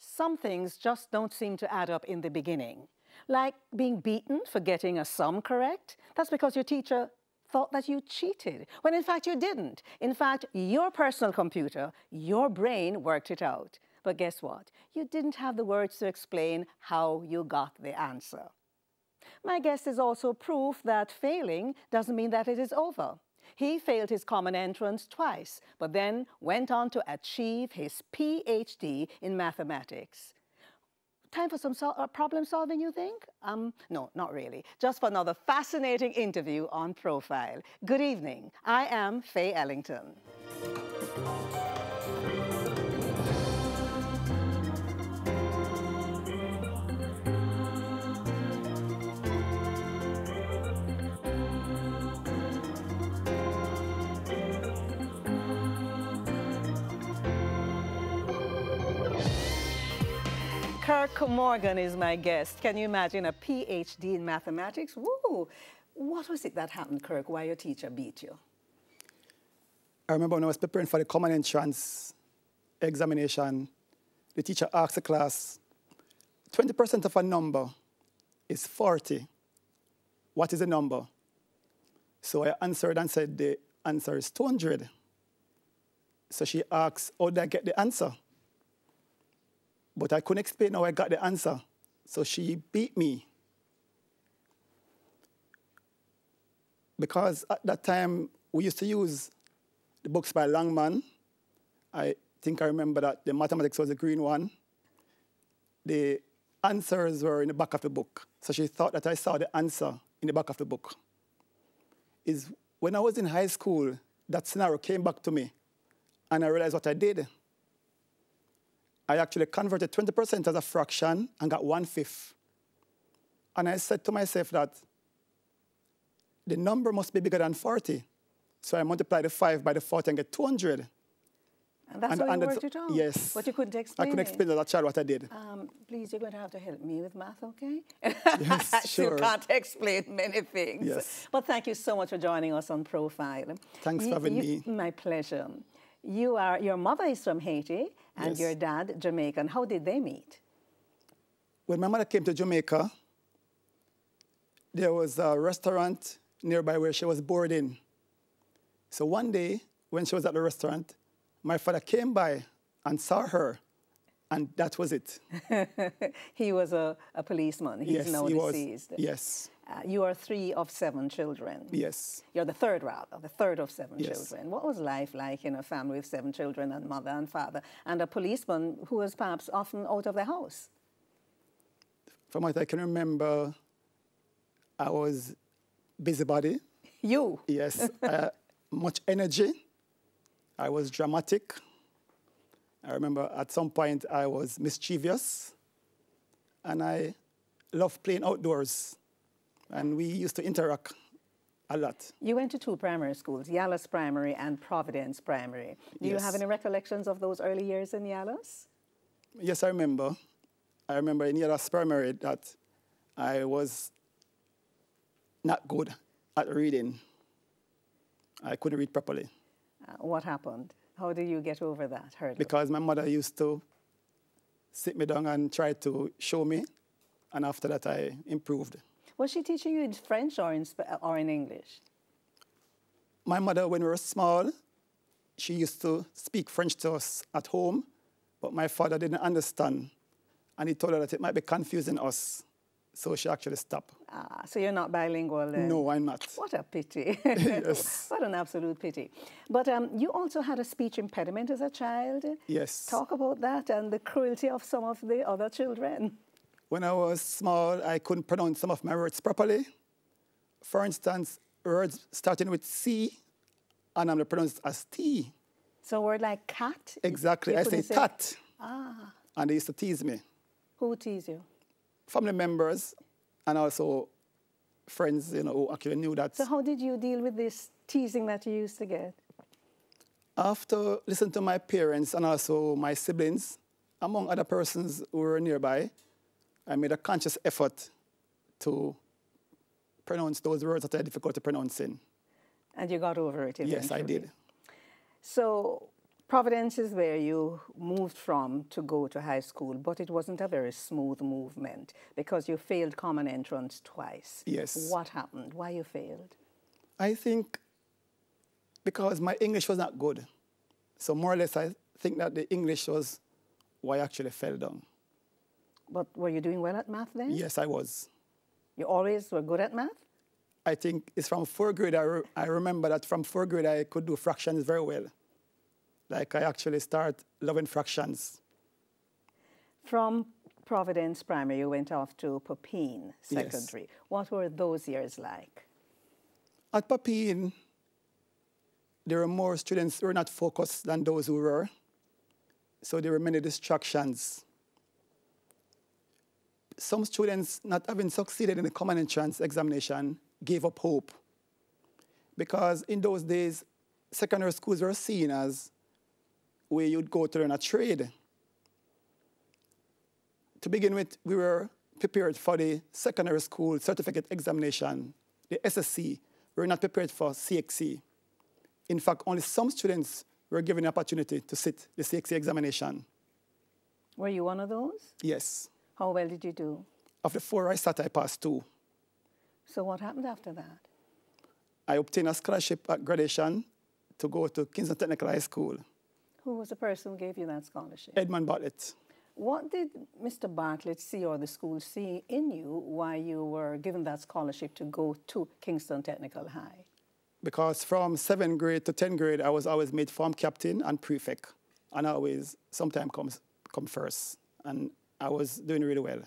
Some things just don't seem to add up in the beginning. Like being beaten for getting a sum correct. That's because your teacher thought that you cheated, when in fact you didn't. In fact, your personal computer, your brain worked it out. But guess what? You didn't have the words to explain how you got the answer. My guest is also proof that failing doesn't mean that it is over. He failed his common entrance twice, but then went on to achieve his PhD in mathematics. Time for some problem solving, you think? No, not really. Just for another fascinating interview on Profile. Good evening. I am Faye Ellington. Kirk Morgan is my guest. Can you imagine a PhD in mathematics? Woo! What was it that happened, Kirk, why your teacher beat you? I remember when I was preparing for the common entrance examination, the teacher asked the class, 20% of a number is 40. What is the number? So I answered and said the answer is 200. So she asked, how did I get the answer? But I couldn't explain how I got the answer. So she beat me. Because at that time, we used to use the books by Langman. I think I remember that the mathematics was the green one. The answers were in the back of the book. So she thought that I saw the answer in the back of the book. When I was in high school, that scenario came back to me, and I realized what I did. I actually converted 20% as a fraction and got 1/5. And I said to myself that the number must be bigger than 40. So I multiplied the 5 by the 40 and get 200. And that's how you worked it out? Yes. But you couldn't explain I couldn't explain as a child what I did. Please, you're going to have to help me with math, okay? Yes, sure. You can't explain many things. Yes. But thank you so much for joining us on Profile. Thanks for having me. My pleasure. Your mother is from Haiti, and Yes. your dad, Jamaican. How did they meet? When my mother came to Jamaica, there was a restaurant nearby where she was boarding. So one day, when she was at the restaurant, my father came by and saw her, and that was it. He was a policeman. He's now deceased. Yes. You are 3 of 7 children. Yes. You're the third, rather, the third of 7 Yes. children. What was life like in a family with 7 children and mother and father, and a policeman who was perhaps often out of the house? From what I can remember, I was busybody. You? Yes. Much energy. I was dramatic. I remember at some point I was mischievous. And I loved playing outdoors. And we used to interact a lot. You went to 2 primary schools, Yallas Primary and Providence Primary. Do you have any recollections of those early years in Yallas? Yes, I remember. I remember in Yallas Primary that I was not good at reading. I couldn't read properly. What happened? How did you get over that hurdle? Because my mother used to sit me down and try to show me, and after that I improved. Was she teaching you in French or in English? My mother, when we were small, she used to speak French to us at home, but my father didn't understand, and he told her that it might be confusing us, so she actually stopped. So you're not bilingual then? No, I'm not. What a pity. Yes. What an absolute pity. But you also had a speech impediment as a child. Yes. Talk about that and the cruelty of some of the other children. When I was small, I couldn't pronounce some of my words properly. For instance, words starting with C, and I'm pronounced as T. So a word like cat? Exactly. I say tat. Ah. And they used to tease me. Who teased you? Family members and also friends, who actually knew that. So how did you deal with this teasing that you used to get? After listening to my parents and also my siblings, among other persons who were nearby, I made a conscious effort to pronounce those words that are difficult to pronounce in. And you got over it eventually? Yes, I did. So Providence is where you moved from to go to high school, but it wasn't a very smooth movement because you failed common entrance twice. Yes. What happened? Why you failed? I think because my English was not good. So more or less, I think that the English was why I actually fell down. But were you doing well at math then? Yes, I was. You always were good at math? I think it's from fourth grade. I remember that from fourth grade, I could do fractions very well. Like I actually start loving fractions. From Providence Primary, you went off to Pepin Secondary. Yes. What were those years like? At Pepin, there were more students who were not focused than those who were. So there were many distractions. Some students, not having succeeded in the common entrance examination, gave up hope. Because in those days, secondary schools were seen as where you'd go to learn a trade. To begin with, we were prepared for the secondary school certificate examination, the SSC. We were not prepared for CXC. In fact, only some students were given the opportunity to sit the CXC examination. Were you one of those? Yes. How well did you do? Of the 4 I sat, I passed 2. So what happened after that? I obtained a scholarship at graduation to go to Kingston Technical High School. Who was the person who gave you that scholarship? Edmund Bartlett. What did Mr. Bartlett see or the school see in you while you were given that scholarship to go to Kingston Technical High? Because from 7th grade to 10th grade, I was always made form captain and prefect. And I always, sometimes come first. And I was doing really well.